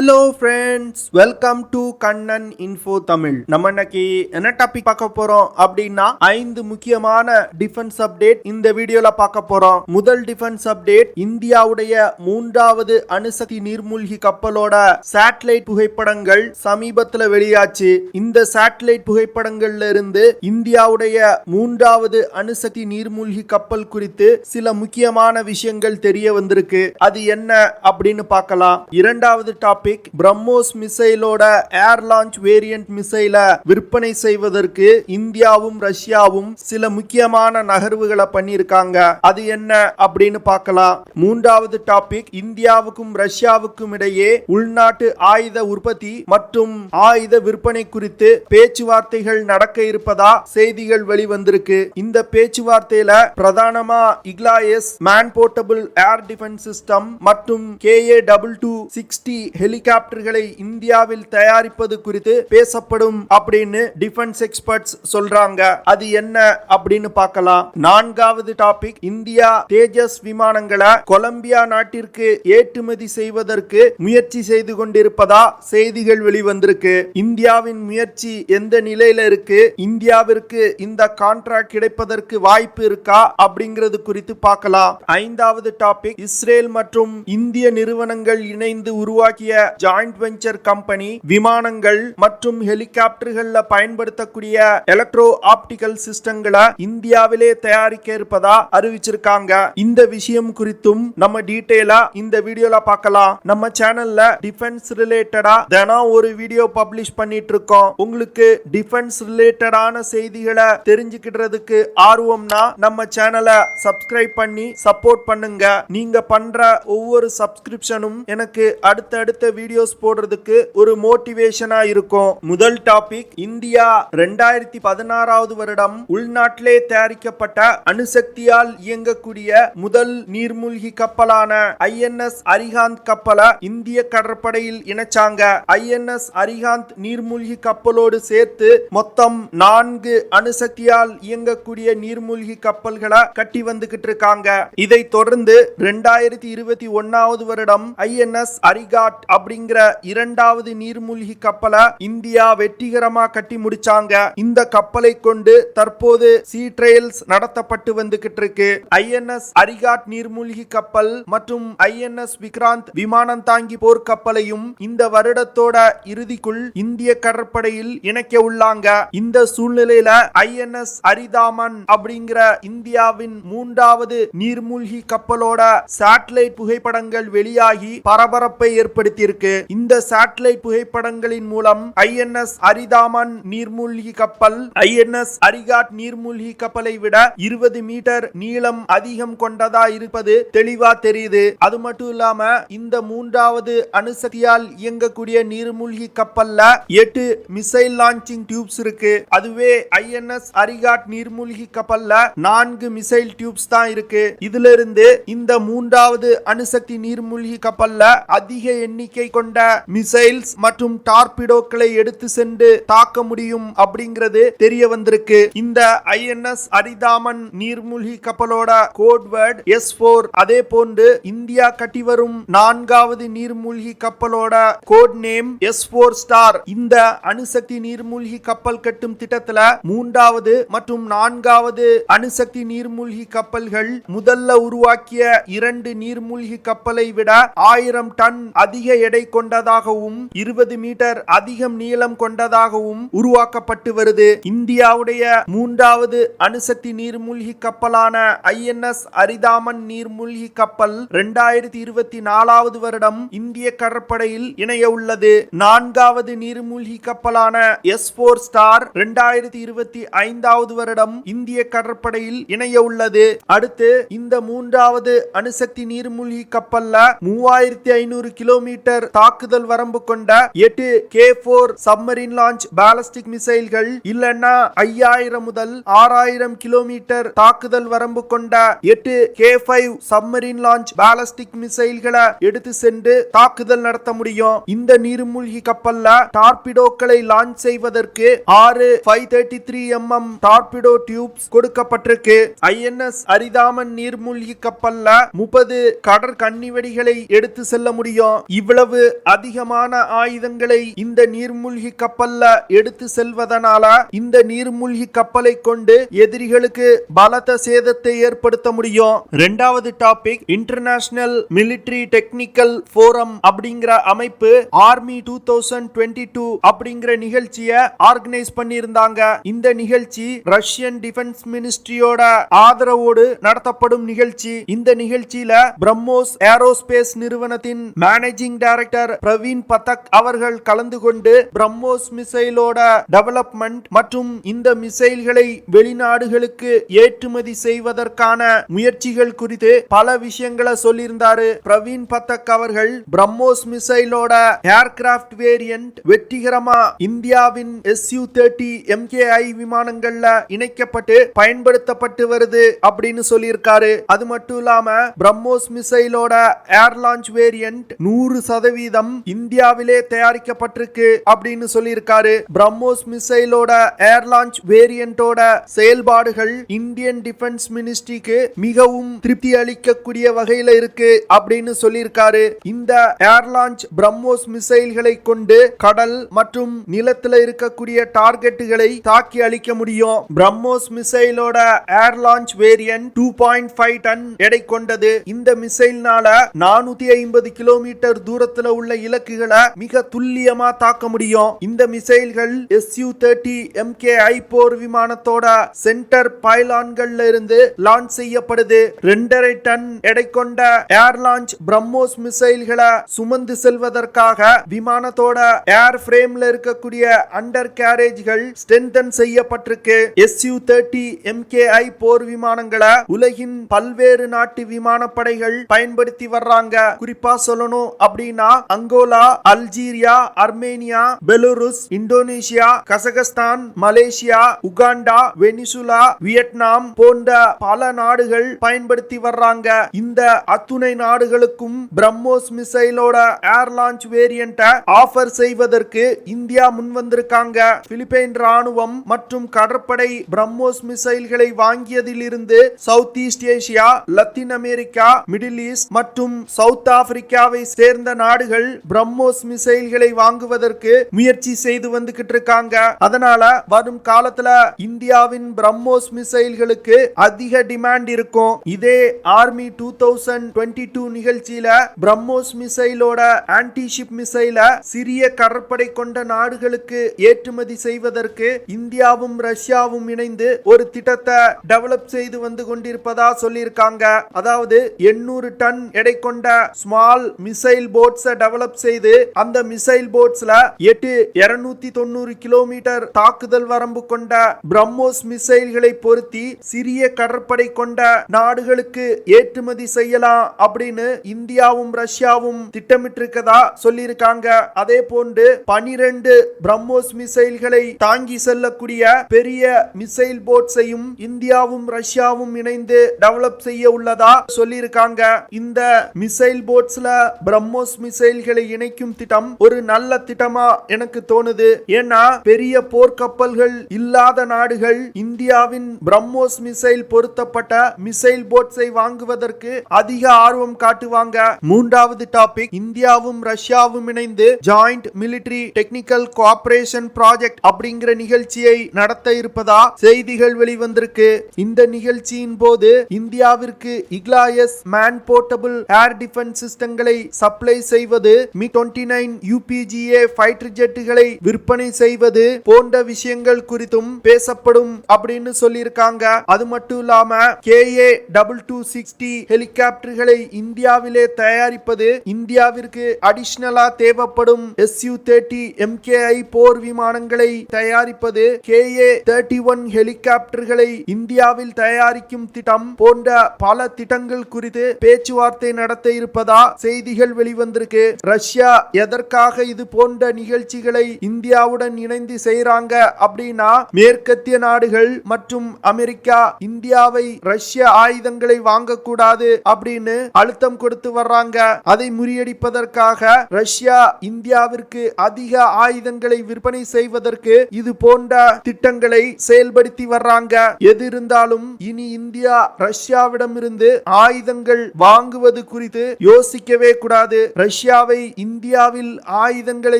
Hello friends, welcome to Kannan Info Tamil. நம்ம இன்னைக்கு என்ன டாபிக் பார்க்க போறோம் அப்படின்னா 5 முக்கியமான டிஃபென்ஸ் அப்டேட் இந்த வீடியோல பார்க்க போறோம். முதல் டிஃபென்ஸ் அப்டேட், இந்தியாவுடைய 3வது அணுசக்தி நீர்மூழ்கி கப்பலோட சேட்டலைட் புகைப்படங்கள் சமீபத்துல வெளியாச்சு. இந்த சேட்டலைட் புகைப்படங்கள்ல இருந்து இந்தியாவுடைய 3வது அணுசக்தி நீர்மூழ்கி கப்பல் குறித்து சில முக்கியமான விஷயங்கள் தெரிய வந்திருக்கு. அது என்ன அப்படின்னு பார்க்கலாம். இரண்டாவது டாபிக், பிரம்மோஸ் மிசைலோட ஏர் லான்ச் வேரியன்ட் மிசைல விற்பனை செய்வதற்கு இந்தியாவும் ரஷ்யாவும் சில முக்கியமான நகர்வுகளை பண்ணிருக்காங்க. அது என்ன அப்படின்னு பார்க்கலாம். மூன்றாவது டாபிக், இந்தியாவுக்கும் ரஷ்யாவுக்கும் இடையே உள்நாட்டு ஆயுத உற்பத்தி மற்றும் ஆயுத விற்பனை குறித்து பேச்சுவார்த்தைகள் நடக்க இருப்பதா செய்திகள் வெளிவந்திருக்கு. இந்த பேச்சுவார்த்தையில பிரதானமா Igla S man portable air defence system மற்றும் KA-2260 ஹெலிகாப்டர்களை இந்தியாவில் தயாரிப்பது குறித்து பேசப்படும் அப்படின்னு டிஃபென்ஸ் எக்ஸ்பர்ட்ஸ் சொல்றாங்க. அது என்ன அப்படின்னு பார்க்கலாம். நான்காவது டாபிக், இந்தியா தேஜஸ் விமானங்களை கொலம்பியா நாட்டிற்கு ஏற்றுமதி செய்வதற்கு முயற்சி செய்து கொண்டிருப்பதா செய்திகள் வெளிவந்திருக்கு. இந்தியாவின் முயற்சி எந்த நிலையில இருக்கு, இந்தியாவிற்கு இந்த கான்ட்ராக்ட் கிடைப்பதற்கு வாய்ப்பு இருக்கா அப்படிங்கிறது குறித்து பார்க்கலாம். ஐந்தாவது டாபிக், இஸ்ரேல் மற்றும் இந்திய நிறுவனங்கள் இணைந்து உருவாக்கிய ஜாயிண்ட் வெஞ்சர் கம்பெனி விமானங்கள் மற்றும் ஹெலிகாப்டர்கள்ல பயன்படுத்தக்கூடிய எலக்ட்ரோ ஆப்டிகல் சிஸ்டங்களை இந்தியாவிலே தயாரிக்க இருப்பதா அறிவிச்சிருக்காங்க. இந்த விஷயம் குறித்தும் நம்ம டீடைலா இந்த வீடியோல பார்க்கலாம். நம்ம சேனல்ல டிஃபென்ஸ் ரிலேட்டடா தினம் ஒரு வீடியோ பப்ளிஷ் பண்ணிட்டு இருக்கோம். உங்களுக்கு டிஃபென்ஸ் ரிலேட்டடான செய்திகளை தெரிஞ்சுக்கிறதுக்கு ஆர்வம்னா நம்ம சேனலை சப்ஸ்கிரைப் பண்ணி சப்போர்ட் பண்ணுங்க. நீங்க பண்ற ஒவ்வொரு சப்ஸ்கிரிப்ஷனும் எனக்கு அடுத்தடுத்த வீடியோஸ் போடுறதுக்கு ஒரு மோட்டிவேஷனா இருக்கும். முதல் டாபிக், இந்தியா 2016வது வருடம் உள்நாட்டிலே தயாரிக்கப்பட்ட அணுசக்தியால் இயங்கக்கூடிய முதல் நீர்மூழ்கி கப்பலான INS அரிஹாந்த் கப்பலை இந்திய கடற்படையில் இணைச்சாங்க. INS அரிஹாந்த் நீர்மூழ்கி கப்பலோடு சேர்த்து மொத்தம் 4 அணுசக்தியால் இயங்கக்கூடிய நீர்மூழ்கி கப்பல்களை கட்டி வந்துகிட்டு இருக்காங்க. இதை தொடர்ந்து 2021வது வருடம் INS அரிகாட் அப்படிங்கிற 2வது நீர்மூழ்கி கப்பலை இந்தியா வெற்றிகரமா கட்டி முடிச்சாங்க. இந்த கப்பலை கொண்டு தற்போது சீ ட்ரையல்ஸ் நடத்தப்பட்டு வந்துகிட்டு இருக்கு. INS அரிகாட் நீர்மூழ்கி கப்பல் மற்றும் INS விக்ராந்த் விமானம் தாங்கி போர் கப்பலையும் இந்த வருடத்தோட இறுதிக்குள் இந்திய கடற்படையில் இணைக்க உள்ளாங்க. இந்த சூழ்நிலையில INS அரிதாமன் அப்படிங்கிற இந்தியாவின் 3வது நீர்மூழ்கி கப்பலோட சேட்டலைட் புகைப்படங்கள் வெளியாகி பரபரப்பை ஏற்படுத்தியிருக்கு. இந்த சேட்டலைட் புகைப்படங்களின் மூலம் INS அரிதாமன் நீர்மூழ்கி கப்பல் INS அரிகாட் நீர்மூழ்கி கப்பலை விட 20 மீட்டர் நீளம் அதிகம் கொண்டதா இருப்பது தெளிவா தெரியுது. அது மட்டும் இல்லாம இந்த 3வது அணுசக்தியால் இயங்கக்கூடிய நீர்மூழ்கி கப்பல்ல 8 மிசைல் லான்ச்சிங் டியூப்ஸ் இருக்கு. அதுவே INS அரிகாட் நீர்மூழ்கி கப்பல்ல 4 மிசைல் டியூப்ஸ் தான் இருக்கு. இதுல இருந்து இந்த 3வது அணுசக்தி நீர்மூழ்கி கப்பல்ல அதிக எண்ணிக்கை கொண்ட மிசைல்ஸ் மற்றும் டார்பிடோக்களை எடுத்து சென்று தாக்க முடியும் அப்படிங்கிறது தெரிய வந்திருக்கு. இந்த INS அரிதாமன் நீர்மூழ்கி கப்பலோட கோட் வேர்ட் S4. அதே போன்று இந்தியா கட்டி வரும் 4வது நீர்மூழ்கி கப்பலோட கோட் நேம் S4 ஸ்டார். இந்த அணுசக்தி நீர்மூழ்கி கப்பல் கட்டும் திட்டத்துல 3வது மற்றும் 4வது அணுசக்தி நீர்மூழ்கி கப்பல்கள் முதல்ல உருவாக்கிய 2 நீர்மூழ்கி கப்பலை விட 1000 டன் அதிக எடை கொண்டதாகவும் 20 மீட்டர் அதிகம் நீளம் கொண்டதாகவும் உருவாக்கப்பட்டு வருது. இந்தியாவுடைய 3வது அணுசக்தி நீர்மூழ்கி கப்பலான INS அரிதாமன் நீர்மூழ்கி கப்பல் 2024வது வருடம் இந்திய கடற்படையில் இணைய உள்ளது. 4வது நீர்மூழ்கி கப்பலான S4 ஸ்டார் 2025வது வருடம் இந்திய கடற்படையில் இணைய உள்ளது. அடுத்து இந்த 3வது அணுசக்தி நீர்மூழ்கி கப்பல்ல 3500 கிலோமீட்டர் தாக்குதல் வரம்பு கொண்ட 8 K4 சப்மரீன் லான்ச் பாலிஸ்டிக் மிசைல்கள் இல்லன்னா 5000 முதல் 6000 கிலோமீட்டர் தாக்குதல் வரம்பு கொண்ட 8 K5 சப்மரீன் லான்ச் பாலிஸ்டிக் மிசைல்களை எடுத்து சென்று தாக்குதல் நடத்த முடியும். இந்த நீர்மூழ்கி கப்பல்ல டார்பிடோக்களை லான்ச் செய்வதற்கு 6 533 mm டார்பிடோ டியூப்ஸ் கொடுக்கப்பட்டிருக்கு. INS அரிதாமன் நீர்மூழ்கி கப்பல்ல 30 கடற்கன்னி வெடிகளை எடுத்து செல்ல முடியும். இவ்வளவு இவ்வளவு அதிகமான ஆயுதங்களை இந்த நீர்மூழ்கி கப்பல்ல எடுத்து செல்வதனால இந்த நீர்மூழ்கி கப்பலை கொண்டு எதிரிகளுக்கு பலத்த சேதத்தை ஏற்படுத்த முடியும். இரண்டாவது topic, international military technical forum அப்படிங்கிற அமைப்பு ஆர்மி 2022 அப்படிங்கிற நிகழ்ச்சியை ஆர்கனைஸ் பண்ணியிருந்தாங்க. இந்த நிகழ்ச்சி ரஷ்யன் டிஃபென்ஸ் மினிஸ்ட்ரியோட ஆதரவோடு நடத்தப்படும் நிகழ்ச்சி. இந்த நிகழ்ச்சியில பிரம்மோஸ் ஏரோஸ்பேஸ் நிறுவனத்தின் மேனேஜிங் டைரக்டர் பிரவீன் பதக் அவர்கள் கலந்து கொண்டு பிரம்மோஸ் மிசைலோட டெவலப்மெண்ட் மற்றும் இந்த மிசைல்களை வெளிநாடுகளுக்கு ஏற்றுமதி செய்வதற்கான முயற்சிகள் குறித்து பல விஷயங்களை சொல்லியிருந்தாரு. பிரவீன் பதக் அவர்கள் பிரம்மோஸ் மிசைலோட ஏர்கிராஃப்ட் வேரியன்ட் வெற்றிகரமா இந்தியாவின் Su-30 MKI விமானங்கள்ல இணைக்கப்பட்டு பயன்படுத்தப்பட்டு வருது அப்படின்னு சொல்லியிருக்காரு. அது மட்டும் இல்லாம பிரம்மோஸ் மிசைலோட ஏர் லான்ச் வேரியன்ட் 100% இந்தியாவிலே தயாரிக்கப்பட்டிருக்கு அப்படின்னு சொல்லியிருக்காரு. பிரம்மோஸ் மிசைலோட ஏர் லான்ச் வேரியன்டோட செயல்பாடுகள் இந்தியன் டிஃபென்ஸ் மினிஸ்ட்ரிக்கு மிகவும் திருப்தி அளிக்கக்கூடிய வகையில இருக்கு அப்படின்னு சொல்லியிருக்காரு. இந்த ஏர் லான்ச் பிரம்மோஸ் மிசைல்களை கொண்டு கடல் மற்றும் நிலத்தில் இருக்கக்கூடிய டார்கெட்டுகளை தாக்கி அளிக்க முடியும். பிரம்மோஸ் மிசைலோட ஏர் லான்ச் வேரியன்ட் 2.5 டன் எடை கொண்டது. இந்த மிசைல்னால 450 கிலோமீட்டர் தூரத்துல உள்ள இலக்குகளை மிக துல்லியமா தாக்க முடியும். இந்த மிசைல்கள் Su-30 MKI போர் விமானத்தோட சென்டர் பைலான்கள்ல இருந்து லான்ச் செய்யப்படுது. 2.5 டன் எடை கொண்ட ஏர் லான்ச் பிரம்மோஸ் மிசைல்களை சுமந்து செல்வதற்காக விமானத்தோட ஏர் ஃப்ரேம்ல இருக்கக்கூடிய அண்டர் கேரேஜ்கள் ஸ்ட்ரென்தன் செய்யப்பட்டிருக்கு. Su-30 MKI போர் விமானங்களை உலகின் பல்வேறு நாட்டு விமானப்படைகள் பயன்படுத்தி வர்றாங்க. குறிப்பா சொல்லணும் அப்படின்னா Angola, Algeria, Armenia, Belarus, Indonesia, Kazakhstan, Malaysia, Uganda, Venezuela, Vietnam போன்ற பல நாடுகள் பயன்படுத்தி வர்றாங்க. இந்த அத்துணை நாடுகளுக்கும் பிரம்மோஸ் மிசைலோட ஏர் லான்ச் வேரியன்ட் ஆஃபர் செய்வதற்கு இந்தியா முன்வந்திருக்காங்க. பிலிப்பைன் ராணுவம் மற்றும் கடற்படை பிரம்மோஸ் மிசைல்களை வாங்கியதிலிருந்து south east Asia, Latin America, middle east மற்றும் சவுத் ஆப்பிரிக்காவை சேர்ந்த நாடுகள் பிரம்மோஸ் மிசைல்களை வாங்குவதற்கு முயற்சி செய்து வந்துகிட்டு இருக்காங்க. அதனால வரும் காலத்துல இந்தியாவின் பிரம்மோஸ் மிசைல்களுக்கு அதிக டிமாண்ட் இருக்கும். இதே ஆர்மி 2022 நிகழ்ச்சியில பிரம்மோஸ் மிசைலோட ஆன்டிஷிப் மிசைல சிறிய கடற்படை கொண்ட நாடுகளுக்கு ஏற்றுமதி செய்வதற்கு இந்தியாவும் ரஷ்யாவும் இணைந்து ஒரு திட்டத்தை டெவலப் செய்து வந்து கொண்டிருப்பதா சொல்லியிருக்காங்க. அதாவது 800 டன் எடை கொண்ட ஸ்மால் மிசைல் போட்ஸ் டெவலப் செய்து அந்த மிசைல் போட்ஸ்ல 290 கிலோமீட்டர் தாக்குதல் வரம்பு கொண்ட பிரம்மோஸ் மிசைல்களை பொருத்தி சிறிய கடற்படை கொண்ட நாடுகளுக்கு ஏற்றுமதி செய்யலாம் அப்படின்னு இந்தியாவும் ரஷ்யாவும் திட்டமிட்டிருக்கதா சொல்லியிருக்காங்க. அதே போன்று 12 பிரம்மோஸ் மிசைல்களை தாங்கி செல்லக்கூடிய பெரிய மிசைல் போட்ஸையும் இந்தியாவும் ரஷ்யாவும் இணைந்து டெவலப் செய்ய உள்ளதா சொல்லியிருக்காங்க. இந்த மிசைல் போட்ஸ்ல பிரம்மோஸ் மிசைல்களை இணைக்கும் திட்டம் ஒரு நல்ல திட்டமா எனக்கு தோணுது. ஏன்னா பெரிய போர்க்கப்பல்கள் இல்லாத நாடுகள் இந்தியாவின் பிரம்மோஸ் மிசைல் பொருத்தப்பட்ட மிசைல் போட்ஸை வாங்குவதற்கு அதிக ஆர்வம் காட்டுவாங்க. மூன்றாவது டாபிக், இந்தியாவும் ரஷ்யாவும் இணைந்து joint military technical cooperation project அப்படிங்கிற நிகழ்ச்சியை நடத்த இருப்பதா செய்திகள் வெளிவந்திருக்கு. இந்த நிகழ்ச்சியின் போது இந்தியாவிற்கு Igla S man portable air defence சிஸ்டங்களை சப்ளை செய்வது, Mi-29 UPGA ஃபைட்டர் ஜெட்டுகளை விற்பனை செய்வது போன்ற விஷயங்கள் குறித்தும் பேசப்படும் அப்படின்னு சொல்லியிருக்காங்க. அது மட்டும் இல்லாம KA-2260 ஹெலிகாப்டர்களை இந்தியாவிலே தயாரிப்பது, இந்தியாவிற்கு அடிஷனலா தேவைப்படும் Su-30 MKI போர் விமானங்களை தயாரிப்பது, KA-31 ஹெலிகாப்டர்களை இந்தியாவில் தயாரிக்கும் திட்டம் போன்ற பல திட்டங்கள் குறித்து பேச்சுவார்த்தை நடத்த இருப்பதா செய்திகள் வெளிவந்திருக்கு. ரஷ்யா எதற்காக இது போன்ற நிகழ்ச்சிகளை இந்தியாவுடன் இணைந்து செய்றாங்க அப்படின்னா, மேற்கத்திய நாடுகள் மற்றும் அமெரிக்கா இந்தியாவை ரஷ்ய ஆயுதங்களை வாங்கக்கூடாது அப்படின்னு அழுத்தம் கொடுத்து வர்றாங்க. அதை முறியடிப்பதற்காக ரஷ்யா இந்தியாவிற்கு அதிக ஆயுதங்களை விற்பனை செய்வதற்கு இது போன்ற திட்டங்களை செயல்படுத்தி வர்றாங்க. எது இருந்தாலும் இனி இந்தியா ரஷ்யாவிடம் இருந்து ஆயுதங்கள் வாங்குவது குறித்து யோசிக்கவே கூடாது. ரஷ்யாவை இந்தியாவில் ஆயுதங்களை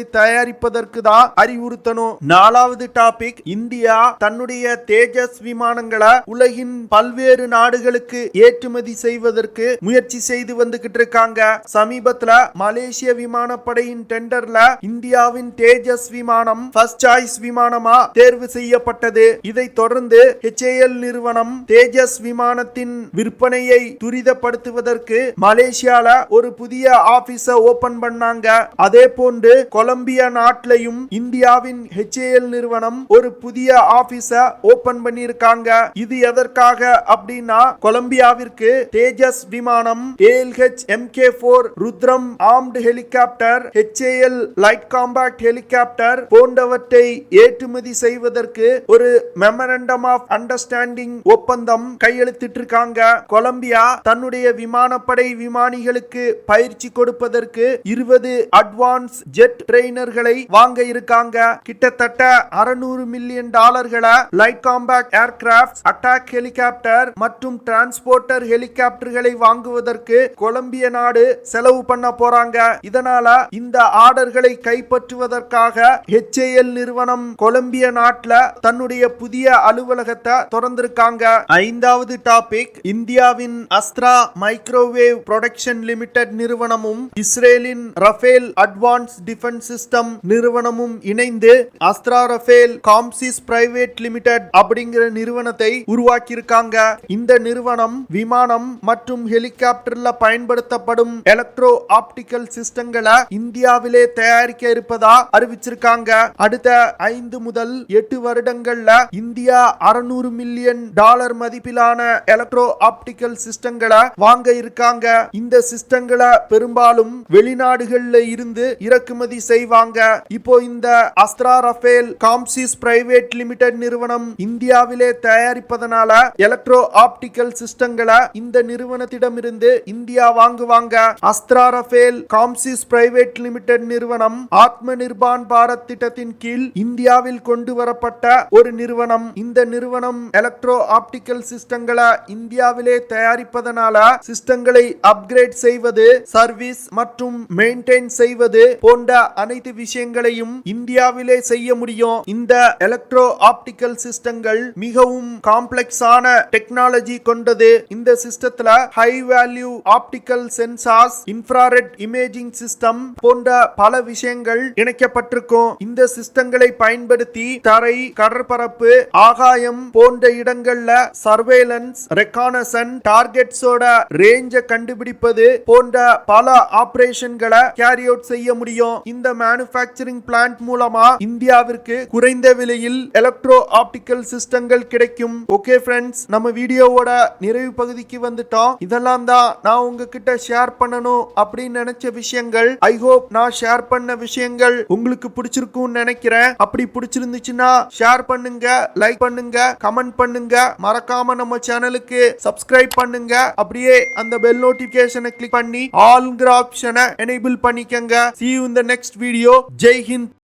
தயாரிப்பதற்கு தான் அறிவுறுத்தணும். 4வது டாபிக், இந்தியா தன்னுடைய தேஜஸ் விமானங்களை உலகின் பல்வேறு நாடுகளுக்கு ஏற்றுமதி செய்வதற்கு முயற்சி செய்து வந்துகிட்டு இருக்காங்க. சமீபத்துல மலேசிய விமானப்படையின் டெண்டர்ல இந்தியாவின் தேஜஸ் விமானம் ஃபர்ஸ்ட் சாய்ஸ் விமானமா தேர்வு செய்யப்பட்டது. இதை தொடர்ந்து HAL நிறுவனம் தேஜஸ் விமானத்தின் விற்பனையை துரிதப்படுத்துவதற்கு மலேசியால ஒரு புதிய ஆபீஸ ஓபன் பண்ணாங்க. அதே போன்று கொலம்பியா நாட்டிலையும் இந்தியாவின் HAL நிறுவனம் ஒரு புதிய ஆபீஸ ஓபன் பண்ணிருக்காங்க. இது எதற்காக அப்படின்னா, கொலம்பியாவிற்கு தேஜஸ் விமானம், ALH MK4 Rudram armed helicopter, HAL light compact helicopter போன்றவற்றை ஏற்றுமதி செய்வதற்கு ஒரு மெமரண்டம் ஆஃப் அண்டர்ஸ்டாண்டிங் ஒப்பந்தம் கையெழுத்திட்டிருக்காங்க. கொலம்பியா தன்னுடைய விமானப்படை விமானிகளுக்கு பயிற்சி கொடுப்பதற்கு 20 அட்வான்ஸ் ஜெட் ட்ரெயினர்களை வாங்க இருக்காங்க. கிட்டத்தட்ட $600 million light compact aircraft, attack helicopter மற்றும் டிரான்ஸ்போர்ட்டர் ஹெலிகாப்டர்களை வாங்குவதற்கு கொலம்பிய நாடு செலவு பண்ண போறாங்க. இதனால இந்த ஆர்டர்களை கைப்பற்றுவதற்காக HAL நிறுவனம் கொலம்பிய நாட்டில் தன்னுடைய புதிய அலுவலகத்தை திறந்திருக்காங்க. 5வது டாபிக், இந்தியாவின் அஸ்த்ரா மைக்ரோவேவ் ப்ரொடக்ஷன் லிமிடெட் நிறுவனமும் இஸ்ரேலின் ரஃபேல் அட்வான்ஸ் டிஃபென்ஸ் சிஸ்டம் நிறுவனமும் இணைந்து அஸ்த்ரா ரஃபேல் காம்சிஸ் பிரைவேட் லிமிடெட் அப்படிங்கிற நிறுவனத்தை உருவாக்கி இருக்காங்க. இந்த நிறுவனம் விமானம் மற்றும் ஹெலிகாப்டர்ல பயன்படுத்தப்படும் எலக்ட்ரோ ஆப்டிக்கல் சிஸ்டங்களை இந்தியாவிலே தயாரிக்க இருப்பதா அறிவிச்சிருக்காங்க. அடுத்த 5 முதல் 8 வருடங்கள்ல இந்தியா $600 மில்லியன் மதிப்பிலான எலக்ட்ரோ ஆப்டிக்கல் சிஸ்டங்களை வாங்க இருக்காங்க. இந்த சிஸ்டங்களை பெரும்பாலும் வெளிநாடுகள்ல இருந்து இறக்குமதி செய்வாங்க. இப்போ இந்த அஸ்த்ரா ரஃபேல் காம்சிஸ் பிரைவேட் லிமிடெட் நிறுவனம் இந்தியாவிலே தயாரிப்பதனால எலக்ட்ரோ ஆப்டிக்கல் சிஸ்டங்களை இந்த நிறுவனத்திடமிருந்து இந்தியா வாங்குவாங்க. அஸ்த்ரா ரஃபேல் காம்சிஸ் பிரைவேட் லிமிடெட் நிறுவனம் ஆத்ம நிர்பான் பாரத் திட்டத்தின் கீழ் இந்தியாவில் கொண்டு வரப்பட்ட ஒரு நிறுவனம். இந்த நிறுவனம் எலக்ட்ரோ ஆப்டிக்கல் சிஸ்டங்களை இந்தியாவிலே தயாரிப்பதனால சிஸ்டங்களை அப்கிரேட் செய்வது, சர்வீஸ் மற்றும் மெயின்டைன் செய்வது போன்ற அனைத்து விஷயங்களையும் இந்தியாவிலே செய்ய முடியும். இந்த எலக்ட்ரோ ஆப்டிக்கல் சிஸ்டங்கள் மிகவும் காம்ப்ளெக்ஸான டெக்னாலஜி கொண்டது. இந்த சிஸ்டத்துல high value optical sensors, infrared imaging system போன்ற பல விஷயங்கள் இணைக்கப்பட்டிருக்கும். இந்த சிஸ்டங்களை பயன்படுத்தி தரை, கடற்பரப்பு, ஆகாயம் போன்ற இடங்கள்ல சர்வேலன்ஸ், ரெகானசன்ஸ், டார்கெட்ஸோட ரேஞ்சை கண்டுபிடிப்பது போன்ற பல ஆபரேஷன்களை கேரி அவுட் செய்ய முடியும். இந்த மேனுஃபேக்சரிங் பிளான்ட் மூலமா இந்தியாவிற்கு குறைந்த விலையில் எலக்ட்ரோ ஆப்டிக்கல் சிஸ்டங்கள் கிடைக்கும். ஓகே ஃப்ரெண்ட்ஸ், நம்ம வீடியோவோட நிறைவு பகுதிக்கு வந்துட்டோம். இதெல்லாம் தான் நான் உங்ககிட்ட ஷேர் பண்ணணும் அப்படின்னு நினைச்ச விஷயங்கள். ஐ ஹோப் நான் ஷேர் பண்ண விஷயங்கள் உங்களுக்கு பிடிச்சிருக்கும்னு நினைக்கிறேன். அப்படி பிடிச்சிருந்துச்சுன்னா ஷேர் பண்ணுங்க, லைக் பண்ணுங்க, கமெண்ட் பண்ணுங்க. மறக்காம நம்ம சேனலுக்கு சப்ஸ்கிரைப் பண்ணுங்க. அப்படியே அந்த பெல் நோட்டிபிகேஷனை கிளிக் பண்ணி ஆல்ங்கிற ஆப்ஷனை எனேபிள் பண்ணிக்கங்க. See you in the next video. Jai Hind.